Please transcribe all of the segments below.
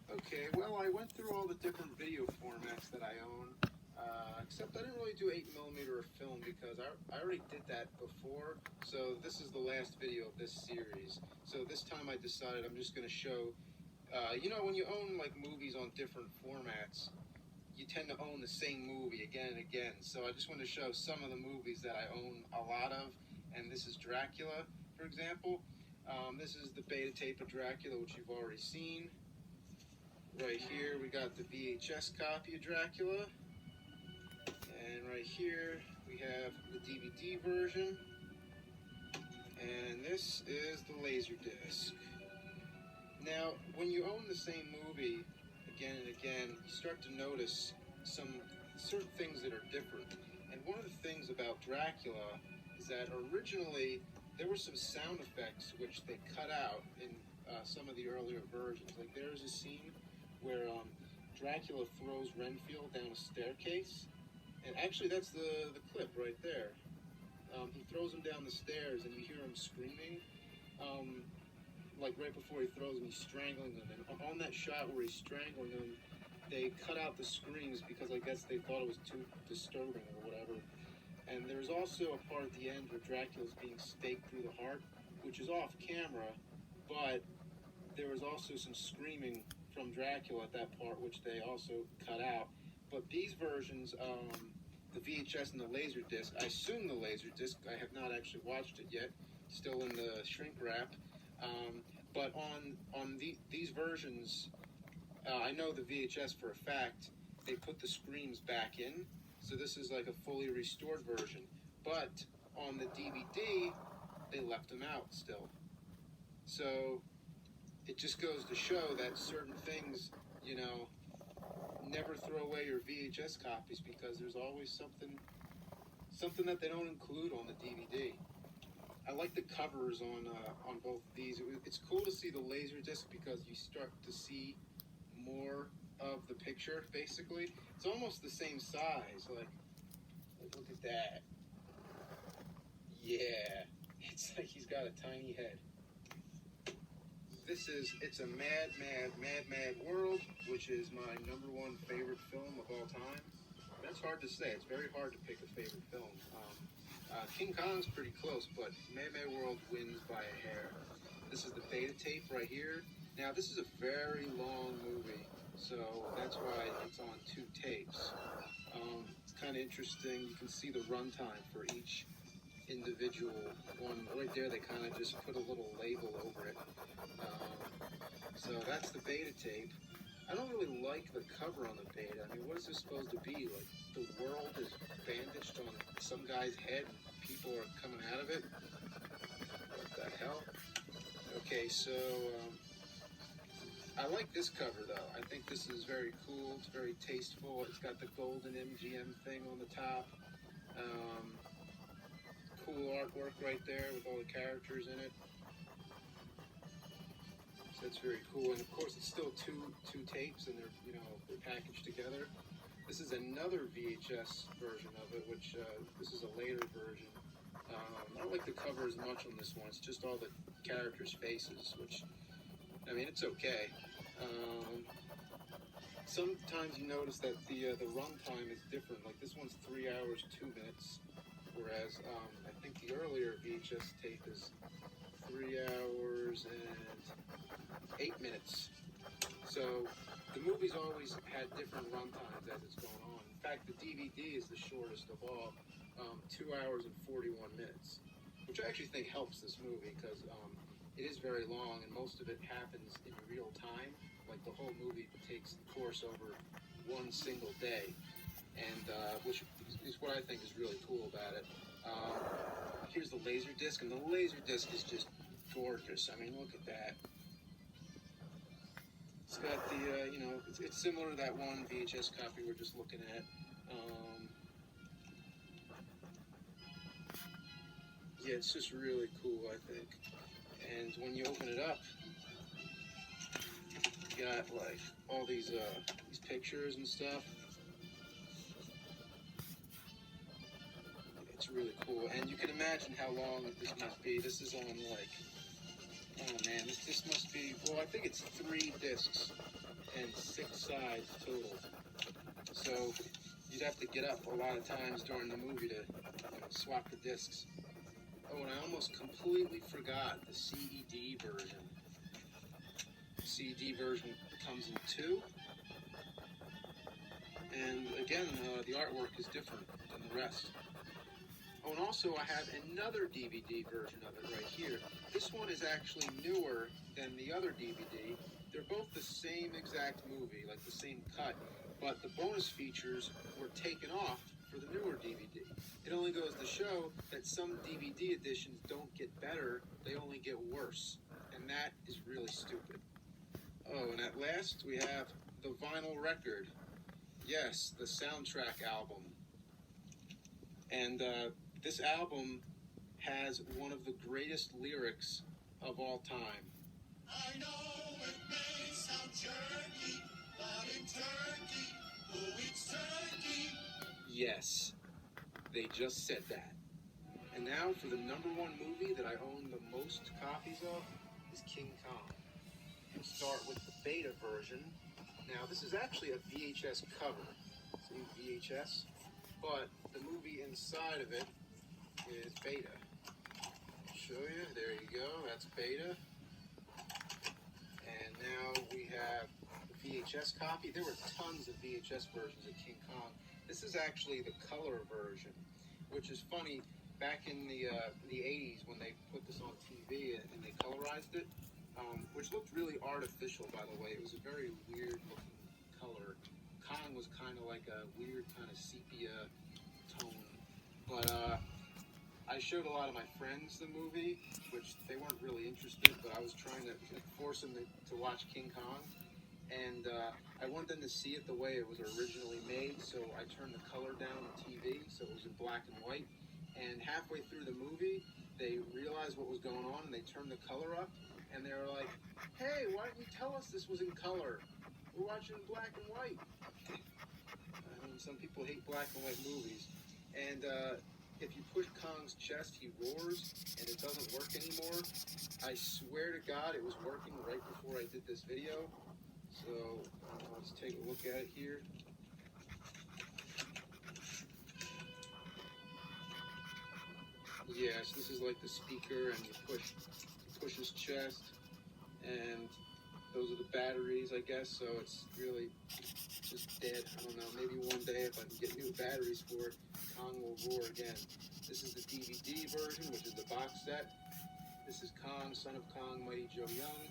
Okay, well, I went through all the different video formats that I own, except I didn't really do 8mm or film because I already did that before, so this is the last video of this series. So this time I decided I'm just going to show, when you own like movies on different formats, you tend to own the same movie again and again. So I just want to show some of the movies that I own a lot of, and this is Dracula, for example. This is the beta tape of Dracula, which you've already seen. Right here we got the VHS copy of Dracula, and right here we have the DVD version, and this is the Laserdisc. Now, when you own the same movie again and again, you start to notice some certain things that are different. And one of the things about Dracula is that originally there were some sound effects which they cut out in some of the earlier versions. Like there's a scene where Dracula throws Renfield down a staircase, and actually that's the clip right there. He throws him down the stairs, and you hear him screaming, like right before he throws him, he's strangling him. And on that shot where he's strangling him, they cut out the screams because I guess they thought it was too disturbing or whatever. And there's also a part at the end where Dracula's being staked through the heart, which is off camera, but there was also some screaming from Dracula at that part, which they also cut out. But these versions, the VHS and the Laserdisc, I assume the Laserdisc, I have not actually watched it yet, still in the shrink wrap. But on these versions, I know the VHS for a fact, they put the screams back in, so this is like a fully restored version. But on the DVD, they left them out still. So it just goes to show that certain things, never throw away your VHS copies because there's always something that they don't include on the DVD. I like the covers on both of these. It's cool to see the Laserdisc because you start to see more of the picture, basically. It's almost the same size. Like look at that. Yeah. It's like he's got a tiny head. It's a mad world, which is my #1 favorite film of all time. That's hard to say. It's very hard to pick a favorite film. King Kong's pretty close, but Mad World wins by a hair. This is the beta tape right here. Now, this is a very long movie, so that's why it's on 2 tapes. It's kind of interesting. You can see the runtime for each individual one. Right there, they kind of just put a little label over it. So that's the beta tape. I don't really like the cover on the beta. I mean, what is this supposed to be? Like, the world is bandaged on some guy's head and people are coming out of it? What the hell? Okay, so, I like this cover, though. I think this is very cool. It's very tasteful. It's got the golden MGM thing on the top. Cool artwork right there with all the characters in it. So that's very cool. And of course, it's still two tapes, and they're packaged together. This is another VHS version of it, which this is a later version. I don't like the cover as much on this one. It's just all the characters' faces, which, I mean, it's okay. Sometimes you notice that the runtime is different. Like this one's 3 hours 2 minutes, whereas I think the earlier VHS tape is 3 hours and 8 minutes. So the movie's always had different runtimes as it's going on. In fact, the DVD is the shortest of all, 2 hours and 41 minutes, which I actually think helps this movie because it is very long and most of it happens in real time. Like the whole movie takes course over one single day, and which is what I think is really cool about it. Here's the Laserdisc, and the Laserdisc is just gorgeous. I mean, look at that. It's got the, it's similar to that one VHS copy we're just looking at. Yeah, it's just really cool, I think. And when you open it up, you got like all these pictures and stuff. It's really cool, and you can imagine how long this must be. This is on like, oh man, this must be, well, I think it's 3 discs. and 6 sides total. So you'd have to get up a lot of times during the movie to swap the discs. Oh, and I almost completely forgot the CED version. The CED version comes in 2. And again, the artwork is different than the rest. Oh, and also I have another DVD version of it right here. This one is actually newer than the other DVD. They're both the same exact movie, like the same cut, but the bonus features were taken off for the newer DVD. It only goes to show that some DVD editions don't get better, they only get worse. And that is really stupid. Oh, and at last we have the vinyl record. Yes, the soundtrack album. And this album has one of the greatest lyrics of all time. I know it may sound jerky, but in Turkey, oh, it's turkey. Yes, they just said that. And now for the #1 movie that I own the most copies of is King Kong. We'll start with the beta version. Now, this is actually a VHS cover. See, VHS? But the movie inside of it is beta. I'll show you. There you go. That's beta. And now we have the VHS copy. There were tons of VHS versions of King Kong. This is actually the color version, which is funny. Back in the 80s when they put this on TV and they colorized it, which looked really artificial, by the way. It was a very weird looking color. Kong was kind of like a weird kind of sepia tone. But I showed a lot of my friends the movie, which they weren't really interested, but I was trying to force them to watch King Kong. And I wanted them to see it the way it was originally made, so I turned the color down on TV, so it was in black and white. And halfway through the movie, they realized what was going on, and they turned the color up, and they were like, hey, why didn't you tell us this was in color? We're watching black and white. I mean, some people hate black and white movies. And if you push Kong's chest, he roars, and it doesn't work anymore. I swear to God, it was working right before I did this video. So let's take a look at it here. Yes, this is like the speaker, and you push his chest, and those are the batteries, I guess. So it's really just dead. I don't know. Maybe one day, if I can get new batteries for it, Kong will roar again. This is the DVD version, which is the box set. This is Kong, Son of Kong, Mighty Joe Young,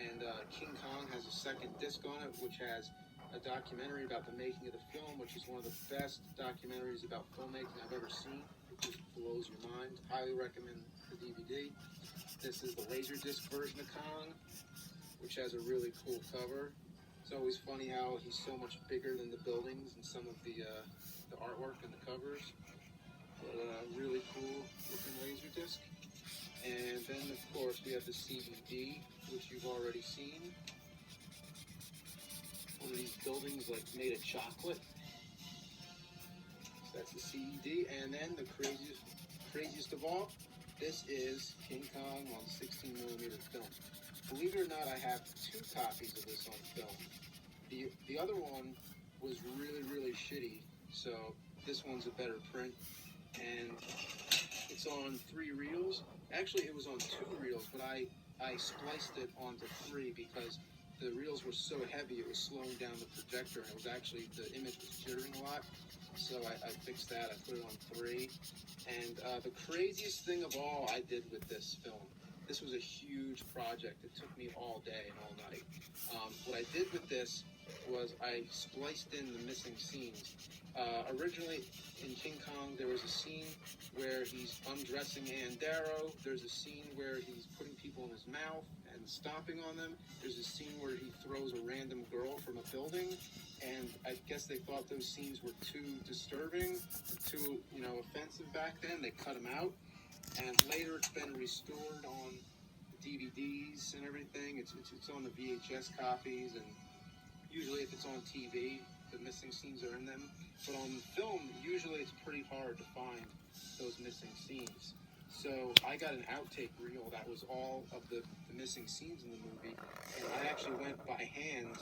and King Kong has a second disc on it, which has a documentary about the making of the film, which is one of the best documentaries about filmmaking I've ever seen. It just blows your mind. Highly recommend the DVD. This is the Laserdisc version of Kong, which has a really cool cover. It's always funny how he's so much bigger than the buildings and some of the artwork and the covers. But really cool looking Laserdisc. And then, of course, we have the CDD, which you've already seen. One of these buildings like made of chocolate. That's the CED, and then the craziest of all, this is King Kong on 16mm film. Believe it or not, I have 2 copies of this on film. The other one was really shitty, so this one's a better print, and it's on 3 reels. Actually, it was on 2 reels, but I spliced it onto 3 because the reels were so heavy it was slowing down the projector, and it was actually, the image was jittering a lot. So I fixed that. I put it on 3. And the craziest thing of all I did with this film, this was a huge project. It took me all day and all night. What I did with this was I spliced in the missing scenes. Originally, in King Kong, there was a scene where he's undressing Ann Darrow. There's a scene where he's putting people in his mouth and stomping on them. There's a scene where he throws a random girl from a building. And I guess they thought those scenes were too disturbing, too, offensive back then. They cut them out. And later it's been restored on DVDs and everything. It's on the VHS copies, and usually if it's on TV, the missing scenes are in them. But on film, usually it's pretty hard to find those missing scenes. So I got an outtake reel that was all of the missing scenes in the movie, and I actually went by hand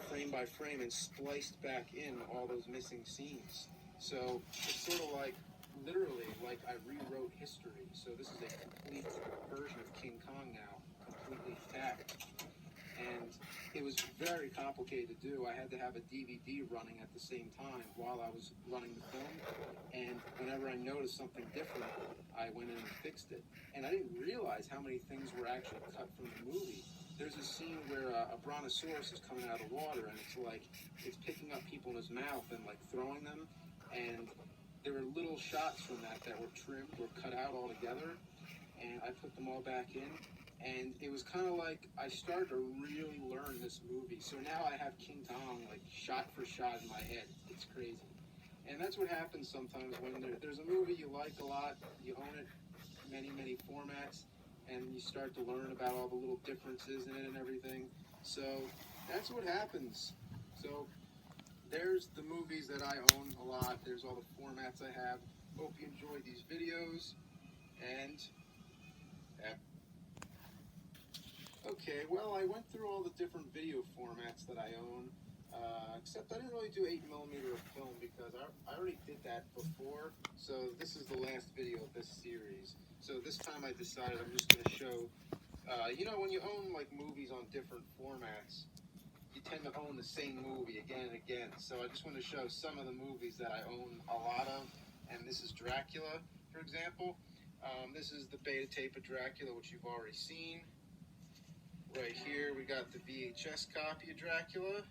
frame by frame and spliced back in all those missing scenes. So it's sort of like, literally, like I rewrote history. So this is a complete version of King Kong now, completely intact. And it was very complicated to do. I had to have a DVD running at the same time while I was running the film. And whenever I noticed something different, I went in and fixed it. And I didn't realize how many things were actually cut from the movie. There's a scene where a brontosaurus is coming out of the water, and it's like, it's picking up people in his mouth and like throwing them. And there were little shots from that were trimmed or cut out altogether. And I put them all back in. And it was kind of like I started to really learn this movie. So now I have King Kong like shot for shot in my head. It's crazy. And that's what happens sometimes when there's a movie you like a lot, you own it many, many formats, and you start to learn about all the little differences in it and everything. So that's what happens. So there's the movies that I own a lot. There's all the formats I have. Hope you enjoyed these videos. And okay, well, I went through all the different video formats that I own, except I didn't really do 8mm of film because I already did that before, so this is the last video of this series. So this time I decided I'm just going to show, when you own like movies on different formats, you tend to own the same movie again and again. So I just want to show some of the movies that I own a lot of, and this is Dracula, for example. This is the beta tape of Dracula, which you've already seen. Right here, we got the VHS copy of Dracula.